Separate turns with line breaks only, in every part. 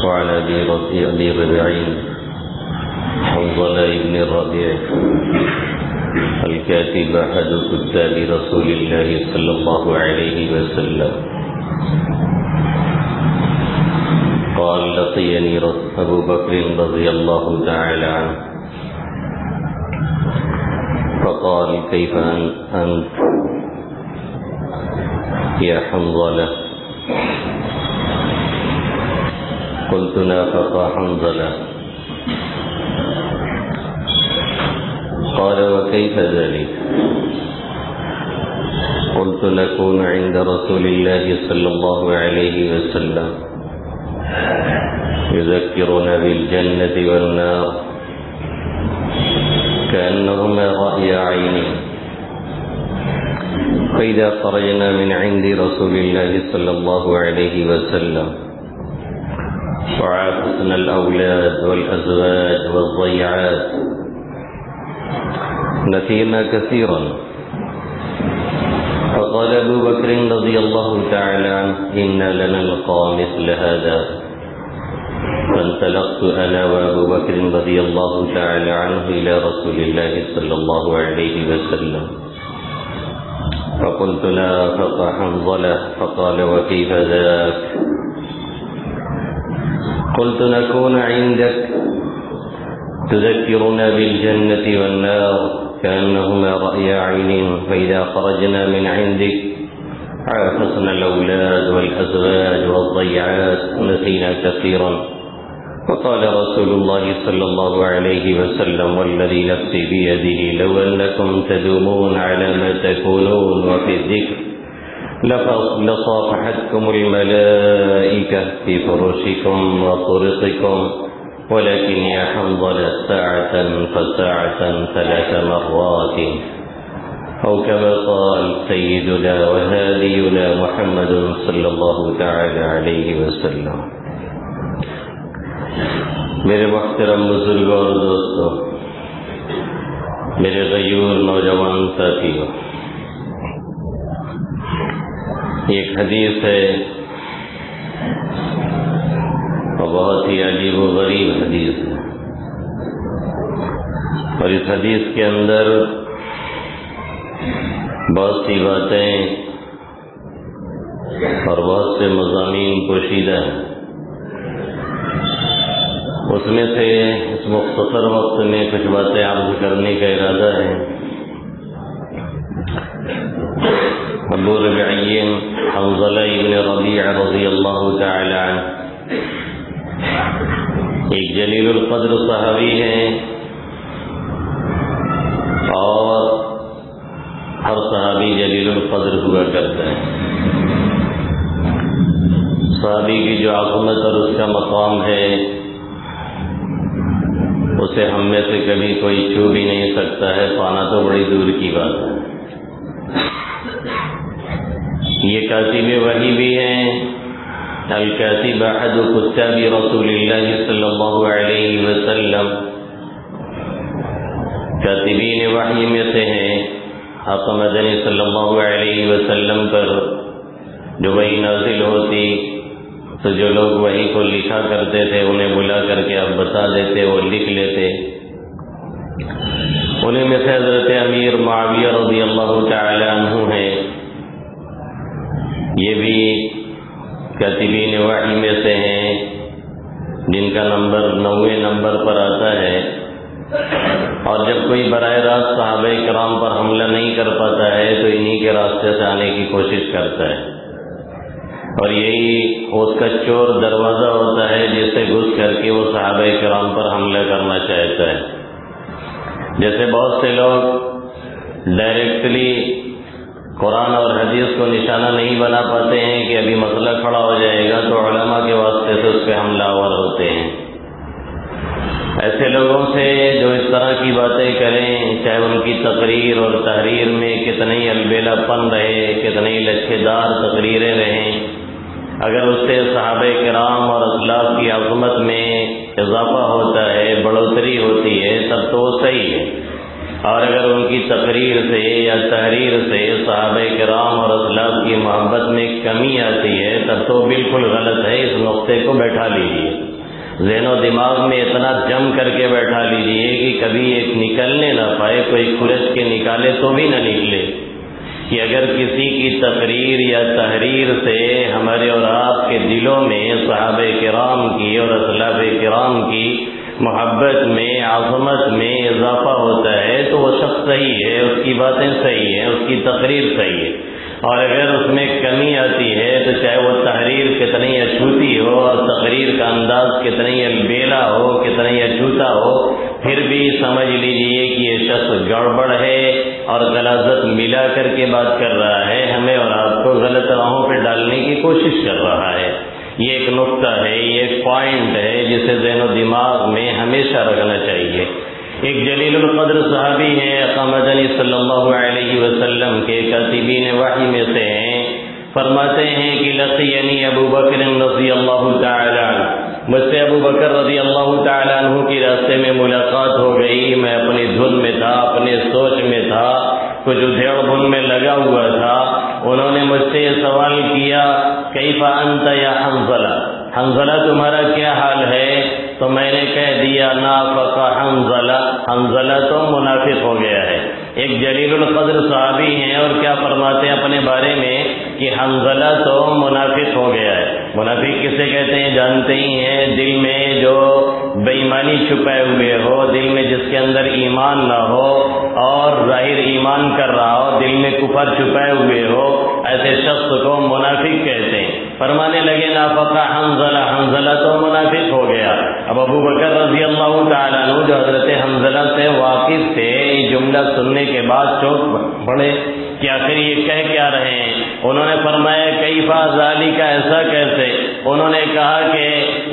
وعن أبي ربيعين حنظلة بن الربيع الكاتب أحد كتاب رسول الله صلى الله عليه وسلم قال لقيني أبو بكر رضي الله تعالى عنه فقال كيف أنت يا حنظلة؟ قلت نافق حنظلة. قال وكيف ذلك؟ قلت نكون عند رسول الله صلى الله عليه وسلم يذكرنا بالجنة والنار كأنهما رأي عين، فإذا خرجنا من عند رسول الله صلى الله عليه وسلم وعافسنا الأولاد والأزواج والضيعات نسينا كثيرا. فقال أبو بكر رضي الله تعالى عنه إنا لنلقى مثل هذا. فانطلقت أنا وأبو بكر رضي الله تعالى عنه إلى رسول الله صلى الله عليه وسلم فقلت نافق حنظلة. فقال وكيف ذاك؟ قلت نكون عندك تذكرنا بالجنة والنار كأنهما رأي عين، فإذا خرجنا من عندك عافسنا الأولاد والأزواج والضيعات نسينا كثيرا. فقال رسول الله صلى الله عليه وسلم والذي نفسي بيده لو أنكم تدومون على ما تكونون وفي الذكر لصافحتكم الملائكة في فرشكم وطرقكم، ولكن يا حنظلة ساعة فساعة 3 مرات، أو كما قال سيدنا وهادينا محمد صلى الله تعالى عليه وسلم. میرے محترم بزرگوں اور دوستوں، میرے غیور نوجوان ساتھیوں، ایک حدیث ہے اور بہت ہی عجیب و غریب حدیث ہے، اور اس حدیث کے اندر بہت سی باتیں اور بہت سے مضامین پوشیدہ ہیں۔ اس میں سے اس مختصر وقت میں کچھ باتیں عرض کرنے کا ارادہ ہے۔ ابو ربیعین حنظلہ ابن ربیع رضی اللہ تعالی عنہ ایک جلیل القدر صحابی ہیں، اور ہر صحابی جلیل القدر ہوا کرتا ہے۔ صحابی کی جو عظمت اور اس کا مقام ہے اسے ہم میں سے کبھی کوئی چھو بھی نہیں سکتا ہے، پانا تو بڑی دور کی بات ہے۔ یہ کاتب وحی بھی ہیں، الکاتب احد کتاب رسول اللہ صلی اللہ علیہ وسلم، کاتبین وحی میں سے ہیں۔ آقا مدنی صلی اللہ علیہ وسلم پر جو وحی نازل ہوتی تو جو لوگ وحی کو لکھا کرتے تھے انہیں بلا کر کے آپ بتا دیتے، وہ لکھ لیتے۔ انہیں میں سے حضرت امیر معاویہ رضی اللہ تعالی عنہ ہیں، یہ بھی کاتبین وحی میں سے ہیں، جن کا نمبر 90 نمبر پر آتا ہے، اور جب کوئی براہ راست صحابہ کرام پر حملہ نہیں کر پاتا ہے تو انہی کے راستے سے آنے کی کوشش کرتا ہے، اور یہی اس کا چور دروازہ ہوتا ہے جس سے گھس کر کے وہ صحابہ کرام پر حملہ کرنا چاہتا ہے۔ جیسے بہت سے لوگ ڈائریکٹلی قرآن اور حدیث کو نشانہ نہیں بنا پاتے ہیں کہ ابھی مسئلہ کھڑا ہو جائے گا تو علماء کے واسطے سے اس پہ حملہ آور ہوتے ہیں۔ ایسے لوگوں سے جو اس طرح کی باتیں کریں، چاہے ان کی تقریر اور تحریر میں کتنے ہی البیلا پن رہے، کتنے ہی لچھے دار تقریریں رہیں، اگر اس سے صحابہ کرام اور اسلاف کی عظمت میں اضافہ ہوتا ہے، بڑھوتری ہوتی ہے، تب تو وہ صحیح ہے، اور اگر ان کی تقریر سے یا تحریر سے صحابہ کرام اور اسلاف کی محبت میں کمی آتی ہے تب تو بالکل غلط ہے۔ اس نقطے کو بیٹھا لیجیے۔ ذہن و دماغ میں اتنا جم کر کے بیٹھا لیجئے کہ کبھی ایک نکلنے نہ پائے، کوئی کھرچ کے نکالے تو بھی نہ نکلے، کہ اگر کسی کی تقریر یا تحریر سے ہمارے اور آپ کے دلوں میں صحابہ کرام کی اور اسلاف کرام کی محبت میں، عظمت میں اضافہ ہوتا ہے تو وہ شخص صحیح ہے، اس کی باتیں صحیح ہیں، اس کی تقریر صحیح ہے۔ اور اگر اس میں کمی آتی ہے تو چاہے وہ تحریر کتنی اچھوتی ہو اور تقریر کا انداز کتنی البیلا ہو، کتنی اچھوتا ہو، پھر بھی سمجھ لیجئے کہ یہ شخص گڑبڑ ہے اور غلاظت ملا کر کے بات کر رہا ہے، ہمیں اور آپ کو غلط راہوں پہ ڈالنے کی کوشش کر رہا ہے۔ یہ ایک نقطہ ہے، یہ ایک پوائنٹ ہے جسے ذہن و دماغ میں ہمیشہ رکھنا چاہیے۔ ایک جلیل القدر صحابی ہیں، آقا مدنی صلی اللہ علیہ وسلم کے کاتبین وحی میں سے ہیں، فرماتے ہیں کہ لقینی ابو بکر رضی اللہ تعالی عنہ، مجھ سے ابو بکر رضی اللہ تعالی عنہ کی راستے میں ملاقات ہو گئی، میں اپنی دھن میں تھا، اپنے سوچ میں تھا، کچھ ادھیڑ بن میں لگا ہوا تھا۔ انہوں نے مجھ سے یہ سوال کیا، کیف انت یا حنظلہ، حنظلہ تمہارا کیا حال ہے؟ تو میں نے کہہ دیا نافق حنظلہ، حنظلہ تو منافق ہو گیا ہے۔ ایک جلیل القدر صحابی ہیں اور کیا فرماتے ہیں اپنے بارے میں کہ حنظلہ تو منافق ہو گیا ہے۔ منافق کسے کہتے ہیں جانتے ہی ہیں، دل میں جو بے ایمانی چھپائے ہوئے ہو، دل میں جس کے اندر ایمان نہ ہو اور ظاہر ایمان کر رہا ہو، دل میں کفر چھپائے ہوئے ہو، ایسے شخص کو منافق کہتے ہیں۔ فرمانے لگے نافق حنظلہ، حنظلہ تو منافق ہو گیا۔ اب ابو بکر رضی اللہ تعالیٰ عنہ جو حضرت حنظلہ سے واقف تھے، یہ جملہ سننے کے بعد چوک پڑے کہ آخر یہ کہہ کیا رہے ہیں۔ انہوں نے فرمایا کیف ذالک، ایسا کیسے؟ انہوں نے کہا کہ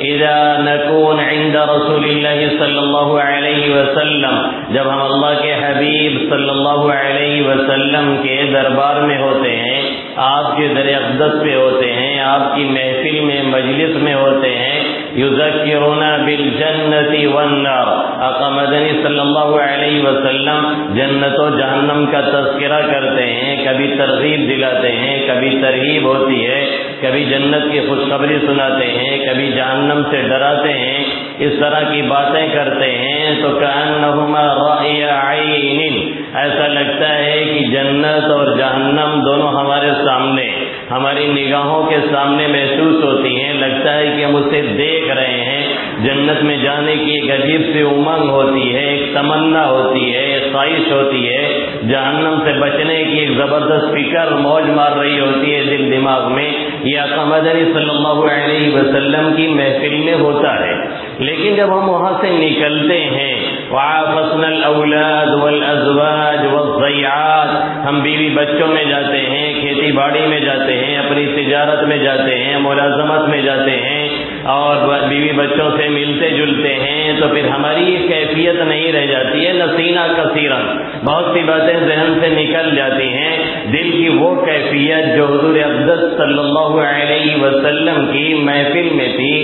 اذا نکون عند رسول اللہ صلی اللہ علیہ وسلم، جب ہم اللہ کے حبیب صلی اللہ علیہ وسلم کے دربار میں ہوتے ہیں، آپ کے در اقدس پہ ہوتے ہیں، آپ کی محفل میں، مجلس میں ہوتے ہیں، یذکرنا بالجنت والنار، آقا مدنی صلی اللہ علیہ وسلم جنت و جہنم کا تذکرہ کرتے ہیں، کبھی ترغیب دلاتے ہیں، کبھی ترغیب ہوتی ہے، کبھی جنت کی خوشخبری سناتے ہیں، کبھی جہنم سے ڈراتے ہیں، اس طرح کی باتیں کرتے ہیں تو کأنہما رأی عین، ایسا لگتا ہے کہ جنت اور جہنم دونوں ہمارے سامنے، ہماری نگاہوں کے سامنے محسوس ہوتی ہیں، لگتا ہے کہ ہم اسے دیکھ رہے ہیں۔ جنت میں جانے کی ایک عجیب سی امنگ ہوتی ہے، ایک تمنا ہوتی ہے، ایک خواہش ہوتی ہے، جہنم سے بچنے کی ایک زبردست فکر موج مار رہی ہوتی ہے دل دماغ میں۔ یہ آقا مدنی صلی اللہ علیہ وسلم کی محفل میں ہوتا ہے، لیکن جب ہم وہاں سے نکلتے ہیں وعافسنا الاولاد والازواج والضیعات، ہم بیوی بچوں میں جاتے ہیں، کھیتی باڑی میں جاتے ہیں، اپنی تجارت میں جاتے ہیں، ملازمت میں جاتے ہیں اور بیوی بچوں سے ملتے جلتے ہیں، تو پھر ہماری یہ کیفیت نہیں رہ جاتی ہے نسینا کثیرا، بہت سی باتیں ذہن سے نکل جاتی ہیں، دل کی وہ کیفیت جو حضور اقدس صلی اللہ علیہ وسلم کی محفل میں تھی،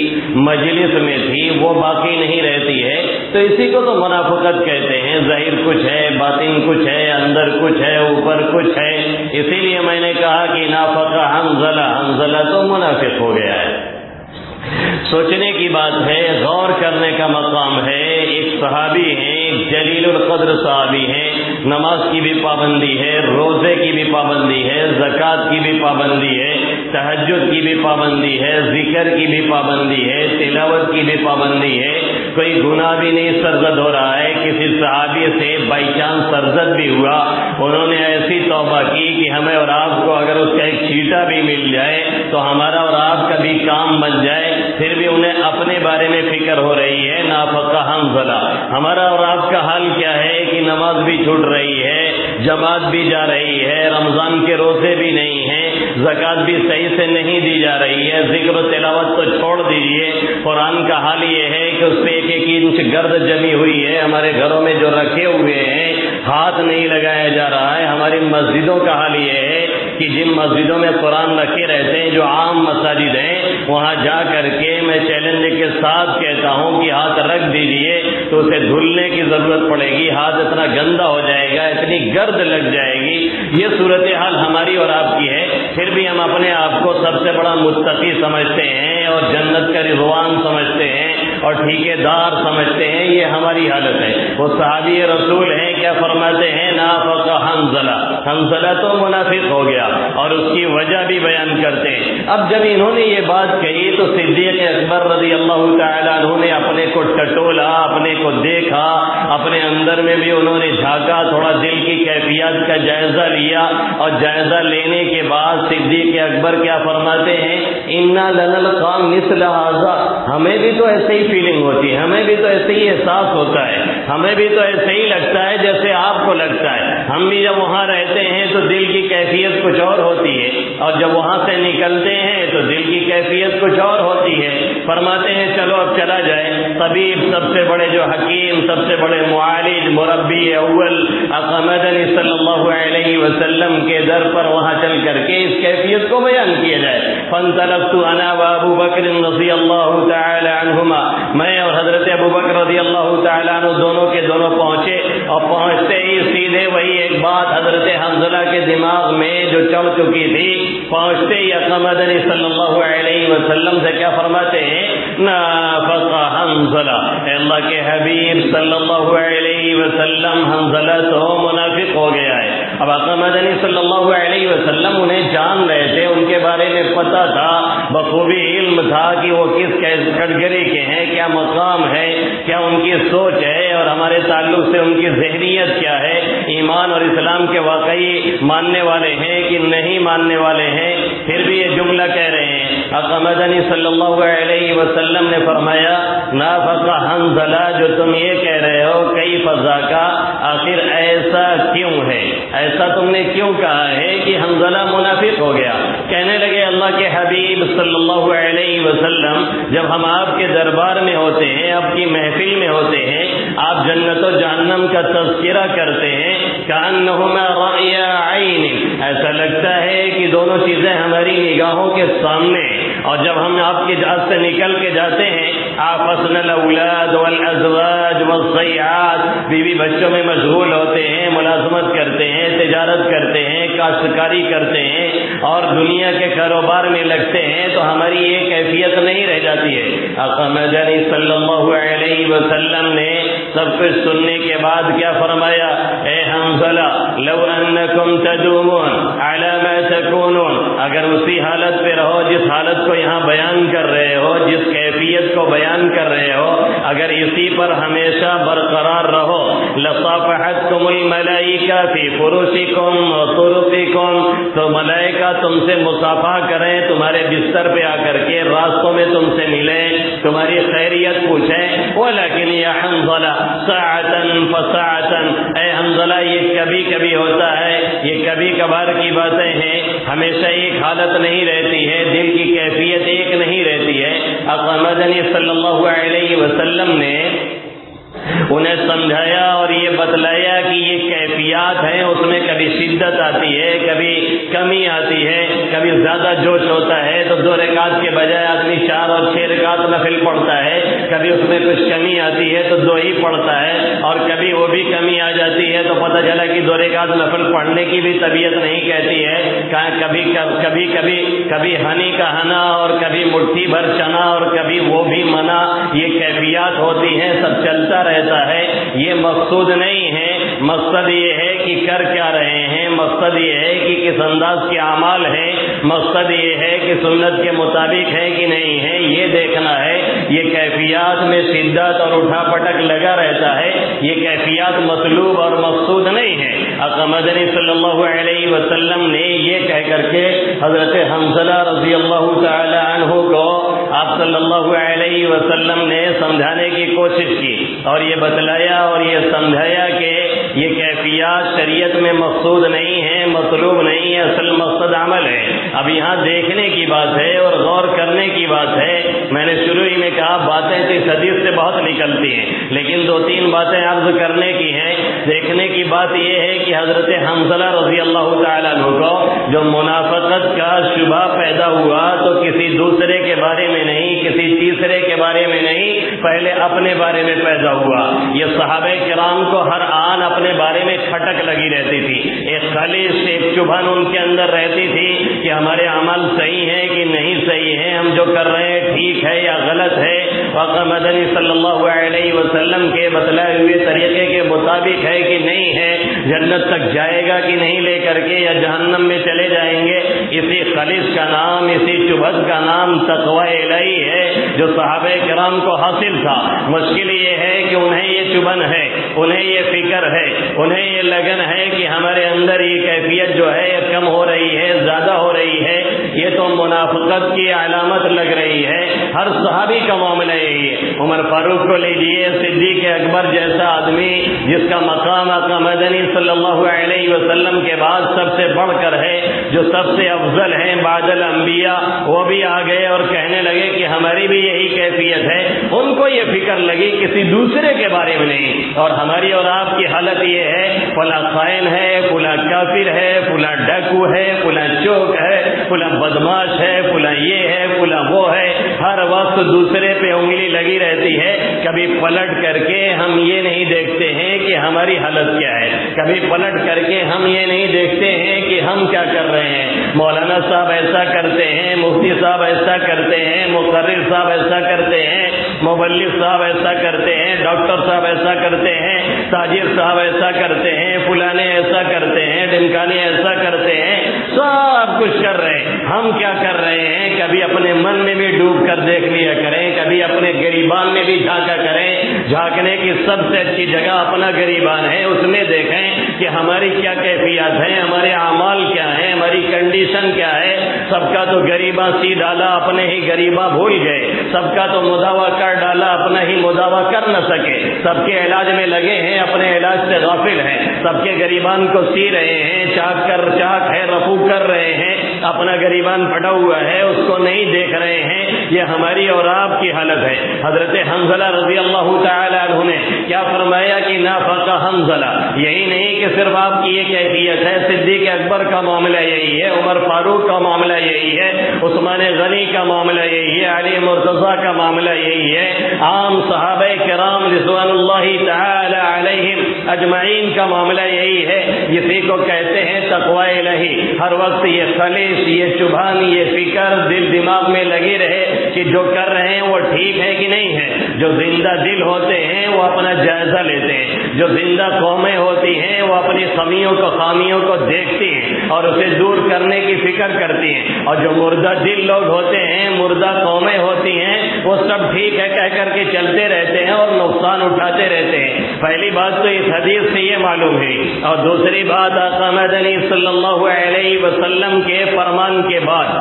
مجلس میں تھی، وہ باقی نہیں رہتی ہے۔ تو اسی کو تو منافقت کہتے ہیں، ظاہر کچھ ہے، باطن کچھ ہے، اندر کچھ ہے، اوپر کچھ ہے۔ اسی لیے میں نے کہا کہ نافق حنظلہ، حنظلہ تو منافق ہو گیا ہے۔ سوچنے کی بات ہے، غور کرنے کا مقام ہے۔ ایک صحابی ہیں، ایک جلیل القدر صحابی ہیں، نماز کی بھی پابندی ہے، روزے کی بھی پابندی ہے، زکوٰۃ کی بھی پابندی ہے، تہجد کی بھی پابندی ہے، ذکر کی بھی پابندی ہے، تلاوت کی بھی پابندی ہے، کوئی گناہ بھی نہیں سرزد ہو رہا ہے۔ کسی صحابی سے بائی چانس سرزد بھی ہوا، انہوں نے ایسی توبہ کی کہ ہمیں اور آپ کو اگر اس کا ایک چھیٹا بھی مل جائے تو ہمارا اور آپ کا بھی کام بن جائے، پھر بھی انہیں اپنے بارے میں فکر ہو رہی ہے۔ نافق حنظلہ، ہمارا اور آپ کا حال کیا ہے کہ نماز بھی چھوٹ رہی ہے، جماعت بھی جا رہی ہے، رمضان کے روزے بھی نہیں ہیں، زکوٰۃ بھی صحیح سے نہیں دی جا رہی ہے، ذکر و تلاوت تو چھوڑ دیجئے، قرآن کا حال یہ ہے کہ اس پہ ایک ایک انچ گرد جمی ہوئی ہے، ہمارے گھروں میں جو رکھے ہوئے ہیں ہاتھ نہیں لگایا جا رہا ہے۔ ہماری مسجدوں کا حال یہ ہے کہ جن مسجدوں میں قرآن رکھے رہتے ہیں، جو عام مساجد ہیں، وہاں جا کر کے میں چیلنج کے ساتھ کہتا ہوں کہ ہاتھ رکھ دیجئے تو اسے دھلنے کی ضرورت پڑے گی، ہاتھ اتنا گندا ہو جائے گا، اتنی گرد لگ جائے گی۔ یہ صورتحال ہماری اور آپ کی ہے، پھر بھی ہم اپنے آپ کو سب سے بڑا متقی سمجھتے ہیں اور جنت کا رضوان سمجھتے ہیں اور ٹھیکیدار سمجھتے ہیں، یہ ہماری حالت ہے۔ وہ صحابی رسول ہیں، کیا فرماتے ہیں؟ نافق حنظلہ، حنظلہ تو منافق ہو گیا، اور اس کی وجہ بھی بیان کرتے ہیں۔ اب جب انہوں نے یہ بات کہی تو صدیق اکبر رضی اللہ تعالیٰ عنہ نے اپنے کو ٹٹولا، اپنے کو دیکھا، اپنے اندر میں بھی انہوں نے جھانکا، تھوڑا دل کی کیفیات کا جائزہ لیا، اور جائزہ لینے کے بعد صدیق اکبر کیا فرماتے ہیں؟ انا لنلقى مثل هذا، ہمیں بھی تو ایسے ہی فیلنگ ہوتی ہے، ہمیں بھی تو ایسے ہی احساس ہوتا ہے، ہمیں بھی تو ایسے ہی لگتا ہے جیسے آپ کو لگتا ہے۔ ہم بھی جب وہاں رہتے ہیں تو دل کی کیفیت کچھ اور ہوتی ہے، اور جب وہاں سے نکلتے ہیں تو دل کی کیفیت کچھ اور ہوتی ہے۔ فرماتے ہیں چلو اب چلا جائے۔ طبیب، سب سے بڑے جو حکیم، سب سے بڑے معالج، مربی اول آقا مدنی صلی اللہ علیہ وسلم کے در پر وہاں چل کر کے اس کیفیت کو بیان کیا جائے۔ فانطلقت انا وابو بکر رضی اللہ تعالی عنہما، میں اور حضرت ابو بکر رضی اللہ تعالی عنہ دونوں کے دونوں پہنچے، اور پہنچتے ہی سیدھے وہی ایک بات حضرت حنظلہ کے دماغ میں جو چڑھ چکی تھی، پہنچتے ہی آقا مدنی صلی اللہ علیہ وسلم سے کیا فرماتے ہیں؟ نافق حنظلہ، اے اللہ کے حبیب صلی اللہ علیہ وسلم، حنظلہ تو منافق ہو گیا ہے۔ اب آقا مدنی صلی اللہ علیہ وسلم انہیں جان رہے تھے، ان کے بارے میں پتہ تھا، بخوبی علم تھا کہ وہ کس کیٹیگری کے ہیں، کیا مقام ہے، کیا ان کی سوچ ہے، اور ہمارے تعلق سے ان کی ذہنیت کیا ہے، ایمان اور اسلام کے واقعی ماننے والے ہیں کہ نہیں ماننے والے ہیں۔ پھر بھی یہ جملہ کہہ رہے ہیں۔ آقا مدنی صلی اللہ علیہ وسلم نے فرمایا نافق حنظلہ، جو تم یہ کہہ رہے ہو کیف ذاک، آخر ایسا کیوں ہے، ایسا تم نے کیوں کہا ہے کہ حنظلہ منافق ہو گیا؟ کہنے لگے اللہ کے حبیب صلی اللہ علیہ وسلم، جب ہم آپ کے دربار میں ہوتے ہیں، آپ کی محفل میں ہوتے ہیں، آپ جنت و جہنم کا تذکرہ کرتے ہیں، کأنہما رأی عین، ایسا لگتا ہے کہ دونوں چیزیں ہماری نگاہوں کے سامنے، اور جب ہم آپ کی جہاز سے نکل کے جاتے ہیں، آفسنا الاولاد والازواج والضیعات، بیوی بچوں میں مشغول ہوتے ہیں، ملازمت کرتے ہیں، تجارت کرتے ہیں، کاشتکاری کرتے ہیں، اور دنیا کے کاروبار میں لگتے ہیں، تو ہماری یہ کیفیت نہیں رہ جاتی ہے۔ آقا مدنی صلی اللہ علیہ وسلم نے سب کچھ سننے کے بعد کیا فرمایا؟ اے حنظلہ، لو انکم تدومون علی ما تکونون، اگر اسی حالت پہ رہو جس حالت کو یہاں بیان کر رہے ہو، جس کیفیت کو بیان کر رہے ہو، اگر اسی پر ہمیشہ برقرار رہو، لصافحتکم الملائکہ فی فرشکم وطرقکم، تو ملائکہ تم سے مصافحہ کریں، تمہارے بستر پہ آ کر کے، راستوں میں تم سے ملیں، تمہاری خیریت پوچھیں۔ ولیکن یا حنظلہ ساعتاً فساعتاً، اے حنظلہ یہ کبھی کبھی ہوتا ہے، یہ کبھی کبھار کی باتیں ہیں، ہمیشہ ایک حالت نہیں رہتی ہے، دل کی کیفیت ایک نہیں رہتی ہے۔ آقا مدنی صلی اللہ علیہ وسلم نے انہیں سمجھایا اور یہ بتلایا کہ یہ کیفیات ہیں، اس میں کبھی شدت آتی ہے، کبھی کمی آتی ہے، کبھی زیادہ جوش ہوتا ہے تو 2 رکعت کے بجائے آدمی 4 اور 6 رکعت نفل پڑھتا ہے، کبھی اس میں کچھ کمی آتی ہے تو 2 ہی پڑھتا ہے، اور کبھی وہ بھی کمی آ جاتی ہے تو پتہ چلا کہ 2 رکعت نفل پڑھنے کی بھی طبیعت نہیں کہتی ہے، کبھی ہنی کا ہنا اور کبھی مٹھی بھر چنا اور کبھی وہ بھی منا، یہ کیفیات ہوتی ہیں، سب چلتا رہتا ہے۔ یہ مقصود نہیں ہے، مقصد یہ ہے کہ کر کیا رہے ہیں، مقصد یہ ہے کہ کس انداز کے اعمال ہیں، مقصد یہ ہے کہ سنت کے مطابق ہے کہ نہیں ہے، یہ دیکھنا ہے۔ یہ کیفیات میں شدت اور اٹھا پٹک لگا رہتا ہے، یہ کیفیات مطلوب اور مقصود نہیں ہے۔ آقا مدنی صلی اللہ علیہ وسلم نے یہ کہہ کر کے حضرت حنظلہ رضی اللہ تعالی عنہ کو آپ صلی اللہ علیہ وسلم نے سمجھانے کی کوشش کی، اور یہ بتلایا اور یہ سمجھایا کہ یہ کیفیات شریعت میں مقصود نہیں ہے، مطلوب نہیں ہے، اصل مقصد عمل ہے۔ اب یہاں دیکھنے کی بات ہے اور غور کرنے کی بات ہے۔ میں نے شروع ہی میں کہا باتیں تو اس حدیث سے بہت نکلتی ہیں، لیکن 2-3 باتیں عرض کرنے کی ہیں۔ دیکھنے کی بات یہ ہے کہ حضرت حنظلہ رضی اللہ تعالیٰ عنہ کو جو منافقت کا شبہ پیدا ہوا تو کسی دوسرے کے بارے میں نہیں، کسی تیسرے کے بارے میں نہیں، پہلے اپنے بارے میں پیدا ہوا۔ یہ صحابہ کرام کو ہر آن اپنے بارے میں کھٹک لگی رہتی تھی، ایک خلیص ایک چبھن ان کے اندر رہتی تھی کہ ہمارے عمل صحیح ہے کہ نہیں صحیح ہے، ہم جو کر رہے ہیں ٹھیک ہے یا غلط ہے، آقا مدنی صلی اللہ علیہ وسلم کے بتلائے ہوئے طریقے کے مطابق ہے کہ نہیں ہے، جنت تک جائے گا کہ نہیں لے کر کے، یا جہنم میں چلے جائیں گے۔ اسی خلیص کا نام، اسی چبھن کا نام تقوی الہی ہے جو صحابہ کرام کو حاصل تھا۔ مشکل یہ ہے کہ انہیں یہ چبھن ہے، انہیں یہ فکر ہے، انہیں یہ لگن ہے کہ ہمارے اندر یہ کیفیت جو ہے کم ہو رہی ہے، زیادہ ہو رہی ہے، یہ تو منافقت کی علامت لگ رہی ہے۔ ہر صحابی کا معاملہ یہی ہے۔ عمر فاروق کو لیجیے، صدیق اکبر جیسا آدمی جس کا مقام آقا مدنی صلی اللہ علیہ وسلم کے بعد سب سے بڑھ کر ہے، جو سب سے افضل ہیں بعد الانبیاء، وہ بھی آ گئے اور کہنے لگے کہ ہماری بھی یہی کیفیت ہے۔ ان کو یہ فکر لگی کسی دوسرے کے بارے میں نہیں، اور ہماری اور آپ کی حالت یہ ہے، فلاں خائن ہے، فلاں کافر ہے، فلاں ڈاکو ہے، فلاں چوک ہے، فلاں بدماش ہے، فلاں یہ ہے، فلاں وہ ہے، ہر وقت دوسرے پہ انگلی لگی رہتی ہے۔ کبھی پلٹ کر کے ہم یہ نہیں دیکھتے ہیں کہ ہماری حالت کیا ہے، کبھی پلٹ کر کے ہم یہ نہیں دیکھتے ہیں کہ ہم کیا کر رہے ہیں۔ مولانا صاحب ایسا کرتے ہیں، مفتی صاحب ایسا کرتے ہیں، مقرر صاحب ایسا کرتے ہیں، مبلغ صاحب ایسا کرتے ہیں، ڈاکٹر صاحب ایسا کرتے ہیں، تاجر صاحب ایسا کرتے ہیں، فلانے ایسا کرتے ہیں، ڈمکانے ایسا کرتے ہیں، سب کچھ کر رہے ہیں۔ ہم کیا کر رہے ہیں؟ کبھی اپنے من میں بھی ڈوب کر دیکھ لیا کریں، کبھی اپنے گریبان میں بھی جھانکا کریں۔ جھانکنے کی سب سے اچھی جگہ اپنا گریبان ہے، اس میں دیکھیں کہ ہماری کیا کیفیات ہیں، ہمارے اعمال کیا ہیں، ہماری کنڈیشن کیا ہے۔ سب کا تو گریباں سی ڈالا، اپنے ہی گریباں بھول گئے، سب کا تو مداوا کر ڈالا، اپنا ہی مداوا کر نہ سکے، سب کے علاج میں لگے ہیں، اپنے علاج سے غافل ہیں، سب کے گریبان کو سی رہے ہیں، چاک ہے رفو کر رہے ہیں، اپنا گریبان پھٹا ہوا ہے، اس کو نہیں دیکھ رہے ہیں۔ یہ ہماری اور آپ کی حالت ہے۔ حضرت حنظلہ رضی اللہ تعالی عنہ نے کیا فرمایا کہ نافق حنظلہ، یہی نہیں کہ صرف آپ کی یہ کیفیت ہے، صدیق اکبر کا معاملہ یہی ہے، عمر فاروق کا معاملہ یہی ہے، عثمان غنی کا معاملہ یہی ہے، علی مرتضیٰ کا معاملہ یہی ہے، عام صحابہ کرام رضوان اللہ تعالی علیہم اجمعین کا معاملہ یہی ہے۔ اسی کو کہتے ہیں تقوی الہی۔ ہر وقت یہ خلیص، یہ چبھن، یہ فکر دل دماغ میں لگی رہے کہ جو کر رہے ہیں وہ ٹھیک ہے کہ نہیں ہے۔ جو زندہ دل ہوتے ہیں وہ اپنا جائزہ لیتے ہیں، جو زندہ قومیں ہوتی ہیں وہ اپنی خامیوں کو دیکھتی ہیں اور اسے دور کرنے کی فکر کرتی ہیں، اور جو مردہ دل لوگ ہوتے ہیں، مردہ قومیں ہوتی ہیں، وہ سب ٹھیک ہے کہہ کر کے چلتے رہتے ہیں اور نقصان اٹھاتے رہتے ہیں۔ پہلی بات تو اس حدیث سے یہ معلوم ہے، اور دوسری بات آقا مدنی صلی اللہ علیہ وسلم کے فرمان کے بعد،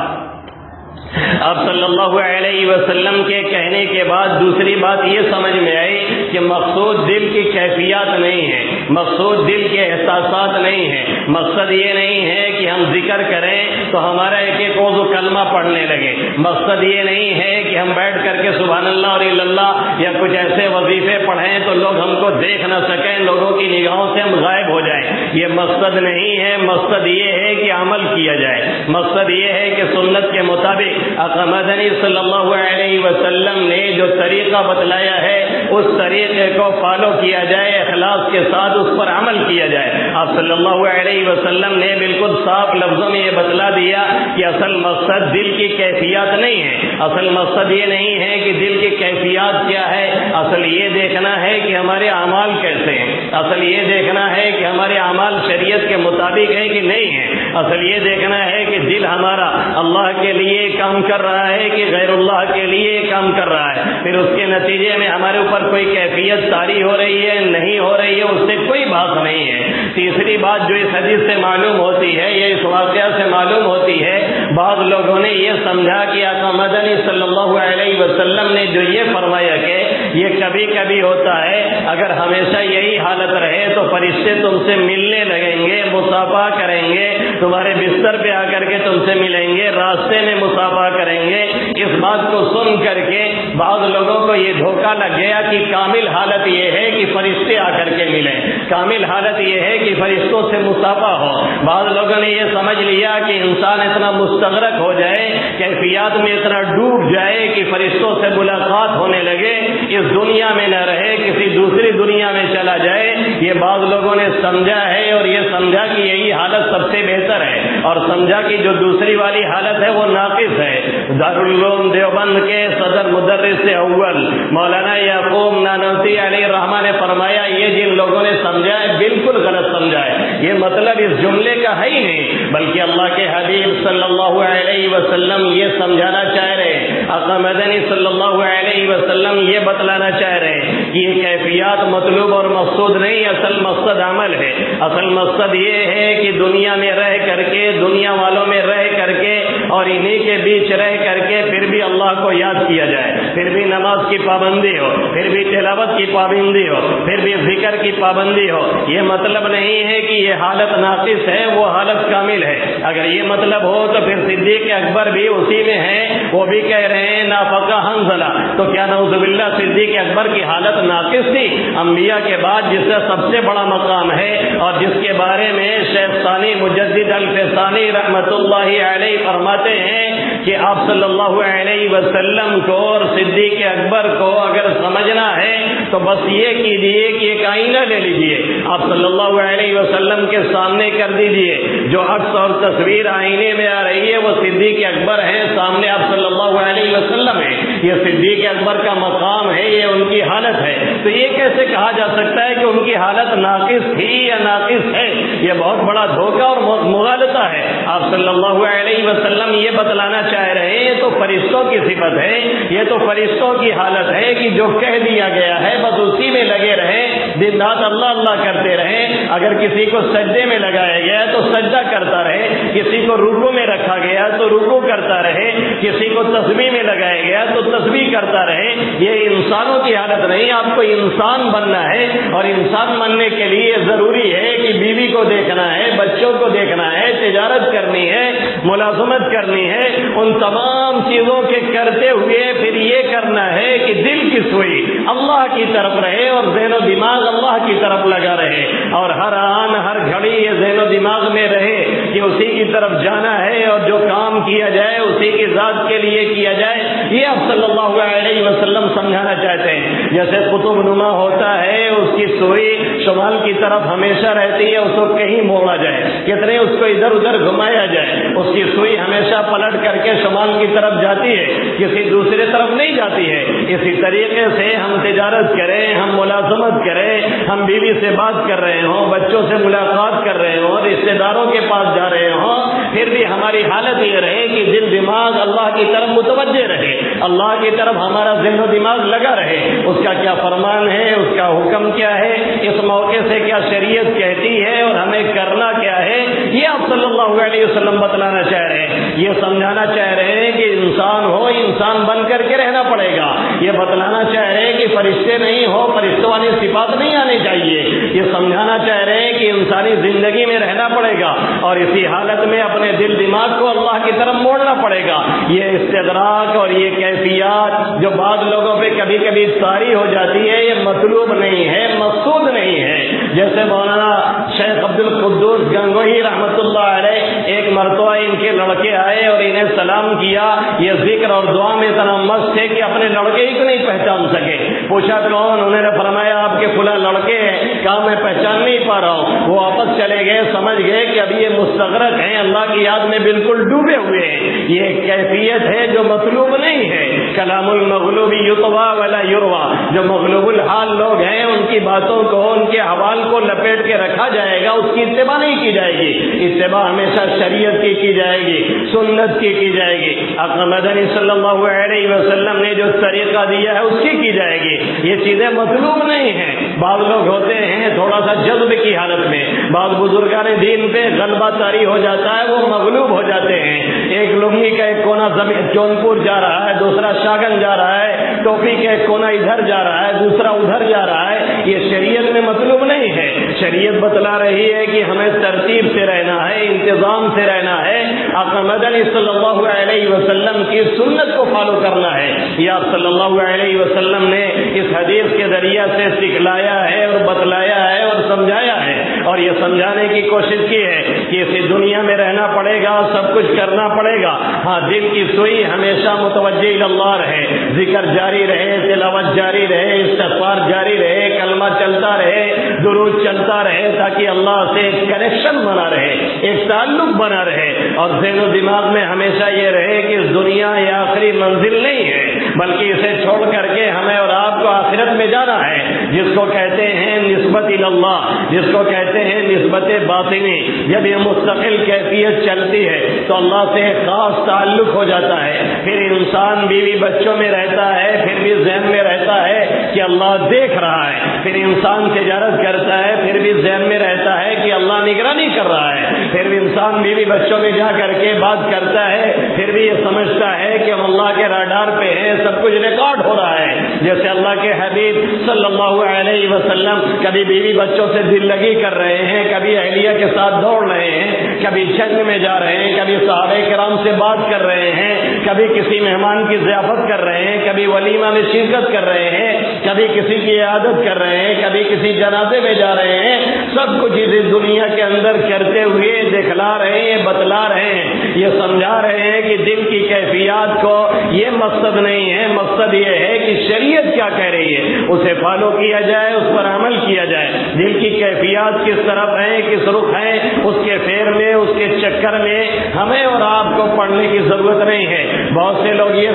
آپ صلی اللہ علیہ وسلم کے کہنے کے بعد دوسری بات یہ سمجھ میں آئی کہ مقصود دل کی کیفیات نہیں ہے، مقصود دل کے احساسات نہیں ہے۔ مقصد یہ نہیں ہے کہ ہم ذکر کریں تو ہمارا ایک ایک وضو کلمہ پڑھنے لگے، مقصد یہ نہیں ہے کہ ہم بیٹھ کر کے سبحان اللہ اور الا اللہ یا کچھ ایسے وظیفے پڑھیں تو لوگ ہم کو دیکھ نہ سکیں، لوگوں کی نگاہوں سے ہم غائب ہو جائیں، یہ مقصد نہیں ہے۔ مقصد یہ ہے کہ عمل کیا جائے، مقصد یہ ہے کہ سنت کے مطابق آقا مدنی صلی اللہ علیہ وسلم نے جو طریقہ بتلایا ہے اس طریقے کو فالو کیا جائے، اخلاص کے ساتھ اس پر عمل کیا جائے۔ آپ صلی اللہ علیہ وسلم نے بالکل صاف لفظوں میں یہ بتلا دیا کہ اصل مقصد دل کی کیفیات نہیں ہے، اصل مقصد یہ نہیں ہے کہ دل کی کیفیات کیا ہے، اصل یہ دیکھنا ہے کہ ہمارے اعمال کیسے ہیں، اصل یہ دیکھنا ہے کہ ہمارے اعمال شریعت کے مطابق ہیں کہ نہیں ہیں، اصل یہ دیکھنا ہے کہ دل ہمارا اللہ کے لیے کام کر رہا ہے کہ غیر اللہ کے لیے کام کر رہا ہے۔ پھر اس کے نتیجے میں ہمارے اوپر کوئی کیفیت طاری ہو رہی ہے نہیں ہو رہی ہے، اس سے کوئی بات نہیں ہے۔ تیسری بات جو اس حدیث سے معلوم ہوتی ہے، یہ اس واقعہ سے معلوم ہوتی ہے، بعض لوگوں نے یہ سمجھا کہ آقا مدنی صلی اللہ علیہ وسلم نے جو یہ فرمایا کہ یہ کبھی کبھی ہوتا ہے، اگر ہمیشہ یہی حالت رہے تو فرشتے تم سے ملنے لگیں گے، مصافحہ کریں گے، تمہارے بستر پہ آ کر کے تم سے ملیں گے، راستے میں مصافحہ کریں گے،
اس بات کو سن کر کے بعض لوگوں کو یہ دھوکہ لگ گیا کہ کامل حالت یہ ہے کہ فرشتے آ کر کے ملیں، کامل حالت یہ ہے کہ فرشتوں سے مصافحہ ہو۔ بعض لوگوں نے یہ سمجھ لیا کہ انسان اتنا مستغرق ہو جائے، کیفیات میں اتنا ڈوب جائے کہ فرشتوں سے ملاقات ہونے لگے، اس دنیا میں نہ رہے، کسی دوسری دنیا میں چلا جائے۔ یہ بعض لوگوں نے سمجھا ہے اور یہ سمجھا کہ یہی حالت سب سے بہتر ہے، اور سمجھا کہ جو دوسری والی حالت ہے وہ ناقص ہے۔ دارالعلوم دیوبند کے صدر مدرس اول مولانا یعقوب نانوتوی علیہ الرحمہ نے فرمایا یہ جن لوگوں نے سمجھا ہے بالکل غلط سمجھا ہے، یہ مطلب اس جملے کا ہے ہی نہیں، بلکہ اللہ کے حبیب صلی اللہ علیہ وسلم یہ سمجھانا چاہ رہے ہیں، آقا مدنی صلی اللہ علیہ وسلم یہ بتلانا چاہ رہے ہیں کہ یہ کیفیات مطلوب اور مقصود نہیں، اصل مقصد عمل ہے۔ اصل مقصد یہ ہے کہ دنیا میں رہ کر کے، دنیا والوں میں رہ کر کے اور انہی کے بیچ رہ کر کے پھر بھی اللہ کو یاد کیا جائے، پھر بھی نماز کی پابندی ہو، پھر بھی تلاوت کی پابندی ہو، پھر بھی ذکر کی پابندی ہو۔ یہ مطلب نہیں ہے کہ یہ حالت ناقص ہے، وہ حالت کامل ہے۔ اگر یہ مطلب ہو تو پھر صدیق اکبر بھی اسی میں ہیں، وہ بھی کہہ رہے ہیں نافقہ حنظلہ، تو کیا نعوذ باللہ صدیق اکبر کی حالت ناقص تھی؟ انبیاء کے بعد جس کا سب سے بڑا مقام ہے اور جس کے بارے میں شیخ ثانی مجدد الفسانی رحمۃ اللہ علیہ فرماتے ہیں کہ آپ صلی اللہ علیہ وسلم کو اور صدیق اکبر کو اگر سمجھنا ہے تو بس یہ کیجیے کہ ایک آئینہ لے لیجیے، آپ صلی اللہ علیہ وسلم کے سامنے کر دیجیے، جو عکس اور تصویر آئینے میں آ رہی ہے وہ صدیق اکبر ہے، سامنے آپ صلی اللہ علیہ وسلم ہے، یہ صدیق اکبر کا مقام ہے، یہ ان کی حالت ہے۔ تو یہ کیسے کہا جا سکتا ہے کہ ان کی حالت ناقص تھی یا ناقص ہے؟ یہ بہت بڑا دھوکہ اور مغالطہ ہے۔ آپ صلی اللہ علیہ وسلم یہ بتلانا چاہ رہے ہیں تو فرشتوں کی صفت ہے، یہ تو فرشتوں کی حالت ہے کہ جو کہہ دیا گیا ہے بس اسی میں لگے رہیں، دن رات اللہ اللہ کرتے رہیں۔ اگر کسی کو سجدے میں لگایا گیا تو سجدہ کرتا رہے، کسی کو رکوع میں رکھا گیا تو رکوع کرتا رہے، کسی کو تسبیح میں لگایا گیا تو تسبیح کرتا رہے۔ یہ انسانوں کی حالت نہیں، آپ کو انسان بننا ہے، اور انسان بننے کے لیے ضروری ہے کہ بیوی کو دیکھنا ہے، بچوں کو دیکھنا ہے، تجارت کرنی ہے، ملازمت کرنی ہے، ان تمام چیزوں کے کرتے ہوئے پھر یہ کرنا ہے کہ دل کی سوئی اللہ کی طرف رہے اور ذہن و دماغ اللہ کی طرف لگا رہے، اور ہر آن ہر گھڑی یہ ذہن و دماغ میں رہے کہ اسی کی طرف جانا ہے، اور جو کام کیا جائے اسی کی ذات کے لیے کیا جائے۔ یہ آپ صلی اللہ علیہ وسلم سمجھانا چاہتے ہیں۔ جیسے قطب نما ہوتا ہے، اس کی سوئی شمال کی طرف ہمیشہ رہتی ہے، اس کو کہیں موڑا جائے، کتنے اس کو ادھر ادھر گھمایا جائے، اس کی سوئی ہمیشہ پلٹ کر کے شمال کی طرف جاتی ہے، کسی دوسرے طرف نہیں جاتی ہے۔ اسی طریقے سے ہم تجارت کریں، ہم ملازمت کریں، ہم بیوی سے بات کر رہے ہوں، بچوں سے ملاقات کر رہے ہوں، رشتے داروں کے پاس جا رہے ہوں، پھر بھی ہماری حالت یہ رہے کہ دل دماغ اللہ کی طرف متوجہ رہے، اللہ کی طرف ہمارا ذہن و دماغ لگا رہے، اس کا کیا فرمان ہے، اس کا حکم کیا ہے، اس موقع سے کیا شریعت کہتی ہے اور ہمیں کرنا کیا ہے، یہ آپ صلی اللہ علیہ وسلم بتلانا چاہ رہے ہیں۔ یہ سمجھانا چاہ رہے ہیں کہ انسان ہو، انسان بن کر کے رہنا پڑے گا۔ یہ بتلانا چاہ رہے ہیں کہ فرشتے نہیں ہو، فرشتوں والی صفات نہیں آنی چاہیے۔ یہ سمجھانا چاہ رہے ہیں کہ انسانی زندگی میں رہنا پڑے گا اور اسی حالت میں اپنے دل دماغ کو اللہ کی طرف موڑنا پڑے گا۔ یہ استدراک اور یہ کیفیات جو بعض لوگوں پہ کبھی کبھی طاری ہو جاتی ہے، یہ مطلوب نہیں ہے، مقصود نہیں ہے۔ جیسے مولانا شیخ عبد القدوس گنگوہی رحمۃ اللہ علیہ، ایک مرتبہ ان کے لڑکے آئے اور انہیں سلام کیا، یہ ذکر اور دعا میں اتنا مست تھے کہ اپنے لڑکے ہی کو نہیں پہچان سکے۔ پوچھا کون؟ انہوں نے فرمایا آپ کے فلاں لڑکے ہیں۔ کہا میں پہچان نہیں پا رہا ہوں۔ وہ واپس چلے گئے، سمجھ گئے کہ ابھی یہ مستغرق ہیں، اللہ کی یاد میں بالکل ڈوبے ہوئے ہیں۔ یہ ایک کیفیت ہے جو مطلوب نہیں ہے۔ کلام المغلوب یطویٰ ولا یرویٰ، جو مغلوب الحال لوگ ہیں ان کی باتوں کو، ان کے حوال کو لپیٹ کے رکھا جائے گا، اس کی اتباع نہیں کی جائے گی۔ اتباع ہمیشہ شریعت کی جائے گی، سنت کی جائے گی۔ آقا مدنی صلی اللہ علیہ وسلم نے جو طریقہ دیا ہے اس کی جائے گی۔ یہ چیزیں مطلوب نہیں ہیں۔ بعض لوگ ہوتے ہیں تھوڑا سا جذب کی حالت میں، بعض بزرگان دین پہ غلبہ طاری ہو جاتا ہے، وہ مغلوب ہو جاتے ہیں۔ ایک لنگی کا ایک کونا جونپور جا رہا ہے، دوسرا شاگن جا رہا ہے، ٹوپی کا ایک کونا ادھر جا رہا ہے، دوسرا ادھر جا رہا ہے۔ یہ شریعت میں مطلوب نہیں ہے۔ شریعت بتلا رہی ہے کہ ہمیں ترتیب سے رہنا ہے، انتظام سے رہنا ہے، آقا مدنی صلی اللہ علیہ وسلم کی سنت کو فالو کرنا ہے. یہ آپ صلی اللہ علیہ وسلم نے اس حدیث کے ذریعے سے سکھلایا ہے اور بتلایا ہے اور سمجھایا ہے, اور یہ سمجھانے کی کوشش کی ہے کہ اسی دنیا میں رہنا پڑے گا, سب کچھ کرنا پڑے گا. ہاں, دل کی سوئی ہمیشہ متوجہ اللہ رہے, ذکر جاری رہے, تلاوت جاری رہے, استغفار جاری رہے, کلمہ چلتا رہے, درود چلتا رہے, تاکہ اللہ سے ایک کنیکشن بنا رہے, ایک تعلق بنا رہے. اور ذہن و دماغ میں ہمیشہ یہ رہے کہ اس دنیا یہ آخری منزل نہیں ہے, بلکہ اسے چھوڑ کر کے ہمیں اور آپ کو آخرت میں جانا ہے, جس کو کہتے ہیں نسبت اللہ, جس کو کہتے ہیں نسبت باطنی. جب یہ مستقل کیفیت چلتی ہے تو اللہ سے ایک خاص تعلق ہو جاتا ہے. پھر انسان بیوی بچوں میں رہتا ہے, پھر بھی ذہن میں رہتا ہے کہ اللہ دیکھ رہا ہے. پھر انسان تجارت کرتا ہے, پھر بھی ذہن میں رہتا ہے کہ اللہ نگرانی کر رہا ہے. پھر بھی انسان بیوی بچوں میں جا کر کے بات کرتا ہے, پھر بھی یہ سمجھتا ہے کہ ہم اللہ کے راڈار پہ ہیں, سب کچھ ریکارڈ ہو رہا ہے. جیسے اللہ کے حبیب صلی اللہ علیہ وسلم کبھی بیوی بچوں سے دل لگی کر رہے ہیں, کبھی اہلیہ کے ساتھ دوڑ رہے ہیں, کبھی جنگ میں جا رہے ہیں, کبھی صحابہ کرام سے بات کر رہے ہیں, کبھی کسی مہمان کی ضیافت کر رہے ہیں, کبھی ولیمہ میں شرکت کر رہے ہیں, کبھی کسی کی عیادت کر رہے ہیں, کبھی کسی جنازے میں جا رہے ہیں. سب کچھ اس دنیا کے اندر کرتے ہوئے دکھلا رہے ہیں, بتلا رہے ہیں, یہ سمجھا رہے ہیں کہ دل کی کیفیات کو یہ مقصد نہیں ہے, مقصد یہ ہے کہ شریعت کیا کہہ رہی ہے اسے فالو کیا جائے, اس پر عمل کیا جائے. دل کی کیفیات کس طرف ہیں, کس رخ ہیں, اس کے پھیر میں, اس کے چکر میں ہمیں اور آپ کو پڑھنے کی ضرورت نہیں ہے. بہت سے لوگ یہ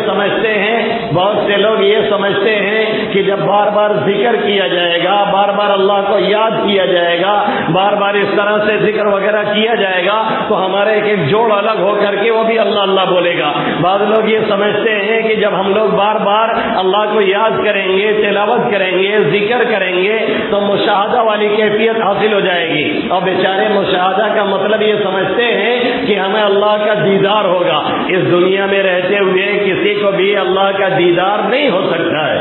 سمجھتے ہیں کہ جب بار بار ذکر کیا جائے گا, بار بار اللہ کو یاد کیا جائے گا, بار بار اس طرح سے ذکر وغیرہ کیا جائے گا تو ہمارے ایک جوڑ الگ ہو کر کے وہ بھی اللہ اللہ بولے گا. بعض لوگ یہ سمجھتے ہیں کہ جب ہم لوگ بار بار اللہ کو یاد کریں گے, تلاوت کریں گے, ذکر کریں گے تو مشاہدہ والی کیفیت حاصل ہو جائے گی. اور بیچارے مشاہدہ کا مطلب یہ سمجھتے ہیں کہ ہمیں اللہ کا دیدار ہوگا. اس دنیا میں رہتے ہوئے کسی کو بھی اللہ کا دیدار نہیں ہو سکتا ہے.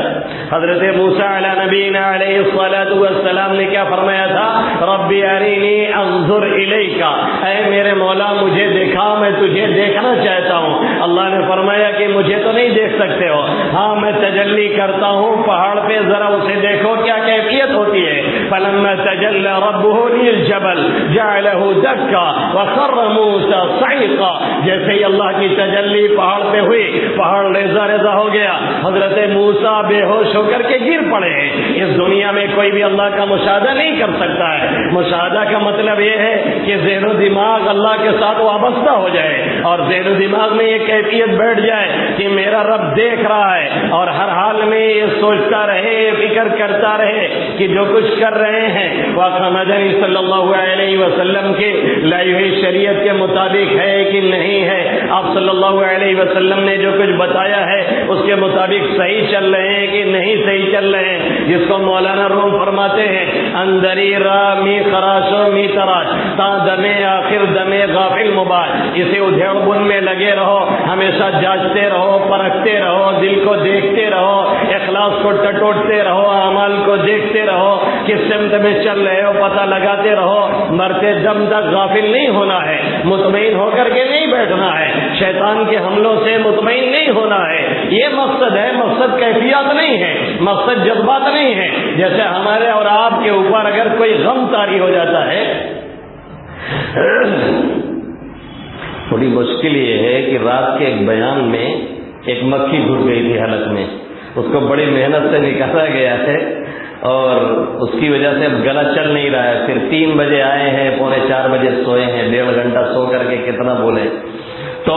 حضرت موسیٰ علی نبینا علیہ الصلاۃ والسلام نے کیا فرمایا تھا؟ ربی ارینی انظر الیک, اے میرے مولا مجھے دکھا, میں تجھے دیکھنا چاہتا ہوں. اللہ نے فرمایا کہ مجھے تو نہیں دیکھ سکتے ہو, ہاں میں تجلی کرتا ہوں پہاڑ پہ, ذرا اسے دیکھو کیا کیفیت ہوتی ہے. فلما تجلی ربہ للجبل جعلہ دکا وخر موسیٰ صعقا, جیسے ہی اللہ کی تجلی پہاڑ پہ ہوئی, پہاڑ ریزہ ریزہ ہو گیا, حضرت موسیٰ بے ہوش ہو کر کے گر پڑے. اس دنیا میں کوئی بھی اللہ کا مشاہدہ نہیں کر سکتا ہے. مشاہدہ کا مطلب یہ ہے کہ ذہن و دماغ اللہ کے ساتھ وابستہ ہو جائے, اور ذہن و دماغ میں یہ کیفیت بیٹھ جائے کہ میرا رب دیکھ رہا ہے, اور ہر حال میں یہ سوچتا رہے, فکر کرتا رہے کہ جو کچھ کر رہے ہیں واقع مدنی صلی اللہ علیہ وسلم کے لائی ہوئی شریعت کے مطابق ہے کہ نہیں ہے. آپ صلی اللہ علیہ وسلم نے جو کچھ بتایا ہے اس کے مطابق صحیح چل رہے ہیں کہ نہیں صحیح چل رہے ہیں. جس کو مولانا روم فرماتے ہیں اندری را می خراشو می تراش تا دمے آخر دمے غافل مباش. اسے ادھیڑ بن میں لگے رہو, ہمیشہ جانچتے رہو, پرکھتے رہو, دل کو دیکھتے رہو, اخلاص کو ٹٹوٹتے رہو, اعمال کو دیکھتے رہو, کس سمت میں چل رہے ہو پتہ لگاتے رہو. مرتے دم تک غافل نہیں ہونا ہے, مطمئن ہو کر کے نہیں بیٹھنا ہے, شیطان کے حملوں سے مطمئن نہیں ہونا ہے. یہ مقصد ہے, مقصد کیفیات نہیں ہے, مقصد جذبات نہیں ہے. جیسے ہمارے اور آپ کے اوپر اگر کوئی غم طاری ہو جاتا ہے,
بڑی مشکل یہ ہے کہ رات کے ایک بیان میں ایک مکھی گھس گئی تھی حلق میں, اس کو بڑی محنت سے نکالا گیا ہے اور اس کی وجہ سے اب گلا چل نہیں رہا ہے. پھر 3 بجے آئے ہیں, 3:45 بجے سوئے ہیں, 1.5 گھنٹہ سو کر کے کتنا بولے. تو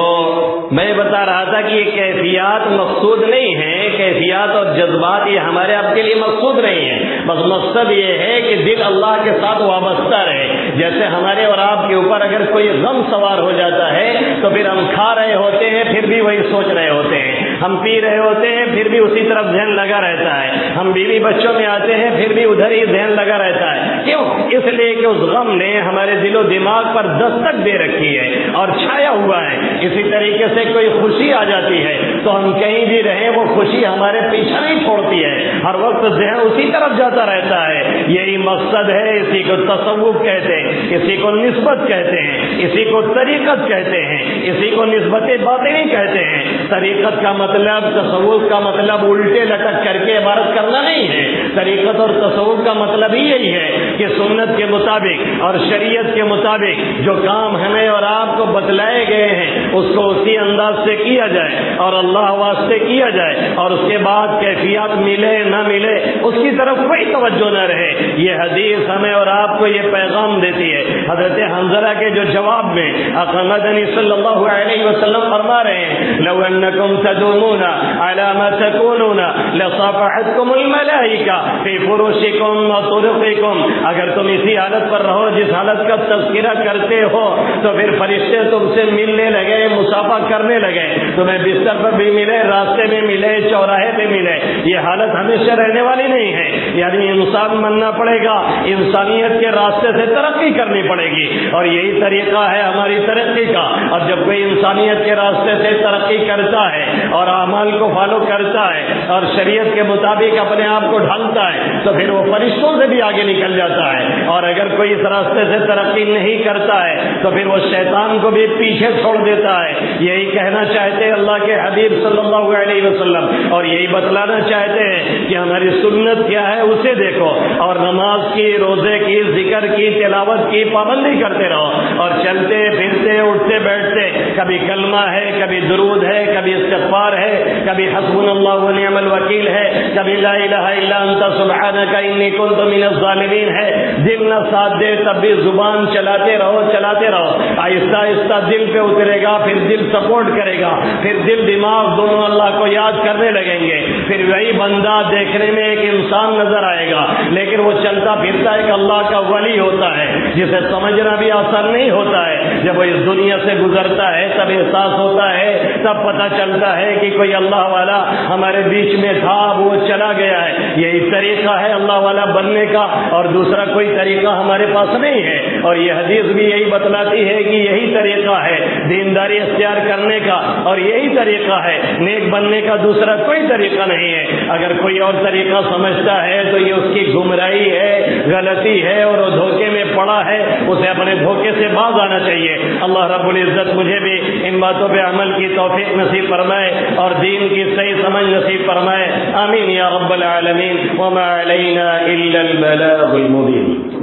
میں بتا رہا تھا کہ یہ کیفیات مقصود نہیں ہیں, کیفیات اور جذبات یہ ہمارے آپ کے لیے مقصود نہیں ہیں. بس مقصد یہ ہے کہ دل اللہ کے ساتھ وابستہ رہے. جیسے ہمارے اور آپ کے اوپر اگر کوئی غم سوار ہو جاتا ہے تو پھر ہم کھا رہے ہوتے ہیں, پھر بھی وہی سوچ رہے ہوتے ہیں,
ہم پی رہے ہوتے ہیں پھر بھی اسی طرف ذہن لگا رہتا ہے، ہم بیوی بچوں میں آتے ہیں پھر بھی ادھر ہی ذہن لگا رہتا ہے. کیوں؟ اس لیے کہ اس غم نے ہمارے دل و دماغ پر دستک دے رکھی ہے اور چھایا ہوا ہے. اسی طریقے سے کوئی خوشی آ جاتی ہے تو ہم کہیں بھی رہیں وہ خوشی ہمارے پیچھا نہیں چھوڑتی ہے، ہر وقت ذہن اسی طرف جاتا رہتا ہے. یہی مقصد ہے، اسی کو تصوف کہتے ہیں، اسی کو نسبت کہتے ہیں، اسی کو طریقت کہتے ہیں، اسی کو نسبت باطنی کہتے ہیں. طریقت کا مطلب، تصوف کا مطلب الٹے لٹک کر کے عبارت کرنا نہیں ہے. طریقت اور تصوف کا مطلب ہی یہی ہے کہ سنت کے مطابق اور شریعت کے مطابق جو کام ہمیں اور آپ کو بتلائے گئے ہیں اس کو اسی انداز سے کیا جائے اور اللہ واسطے کیا جائے، اور اس کے بعد کیفیات ملے نہ ملے اس کی طرف کوئی توجہ نہ رہے. یہ حدیث ہمیں اور آپ کو یہ پیغام دیتی ہے. حضرت حنظلہ کے جو جواب میں آقا مدنی صلی اللہ علیہ وسلم فرما رہے ہیں لو انکم تدومون علی ما تکونون لصافحتکم الملائکہ فی فروشکم و طرقکم. اگر تم اسی حالت پر رہو جس حالت کا تذکرہ کرتے ہو تو پھر فرشتے تم سے ملنے لگے، مصافحہ کرنے لگے، تمہیں بستر پر بھی ملے، راستے میں ملے، چوراہے پہ ملے. یہ حالت ہمیشہ رہنے والی نہیں ہے. یعنی انسان بننا پڑے گا، انسانیت کے راستے سے ترقی کرنی پڑے گی، اور یہی طریقہ ہے ہماری ترقی کا. اور جب کوئی انسانیت کے راستے سے ترقی کرتا ہے اور اعمال کو فالو کرتا ہے اور شریعت کے مطابق اپنے آپ کو ڈھالتا ہے تو پھر وہ فرشتوں سے بھی آگے نکل جاتا ہے. اور اگر کوئی اس راستے سے ترقی نہیں کرتا ہے تو پھر وہ شیطان کو بھی پیچھے چھوڑ دیتا ہے. یہی کہنا چاہتے ہیں اللہ کے حبیب صلی اللہ علیہ وسلم، اور یہی بتلانا چاہتے ہیں کہ ہماری سنت کیا ہے اسے دیکھو، اور نماز کی، روزے کی، ذکر کی، تلاوت کی پابندی کرتے رہو، اور چلتے پھرتے اٹھتے بیٹھتے کبھی کلمہ ہے، کبھی درود ہے، کبھی استغفار ہے، کبھی حسبنا اللہ و نعم الوکیل ہے، کبھی لا الہ الا انت سبحانک انی کنت من الظالمین ہے. دل نہ ساتھ دے تب بھی زبان چلاتے رہو چلاتے رہو. آہستہ آہستہ دل پہ اترے گا، پھر دل سپورٹ کرے گا، پھر دل دماغ دونوں اللہ کو یاد کرنے لگیں گے. پھر وہی بندہ دیکھنے میں ایک انسان نظر آئے گا لیکن وہ چلتا پھرتا ایک اللہ کا ولی ہوتا ہے جسے سمجھنا بھی آسان نہیں ہوتا ہے. جب وہ اس دنیا سے گزرتا ہے تب احساس ہوتا ہے، تب پتہ چلتا ہے کہ کوئی اللہ والا ہمارے بیچ میں تھا، وہ چلا گیا ہے. یہی طریقہ ہے اللہ والا بننے کا، اور دوسرا کوئی طریقہ ہمارے پاس نہیں ہے. اور یہ حدیث بھی یہی بتلاتی ہے کہ یہی طریقہ ہے دینداری اختیار کرنے کا، اور یہی طریقہ ہے نیک بننے کا، دوسرا کوئی طریقہ نہیں ہے. اگر کوئی اور طریقہ سمجھتا ہے تو یہ اس کی گمراہی ہے، غلطی ہے، اور وہ دھوکے میں پڑا ہے. اسے اپنے دھوکے سے باز آنا چاہیے. اللہ رب العزت مجھے بھی ان باتوں پہ عمل کی توفیق نصیب فرمائے اور دین کی صحیح سمجھ نصیب فرمائے. آمین یا رب العالمین. وما علینا الا البلاغ المبین.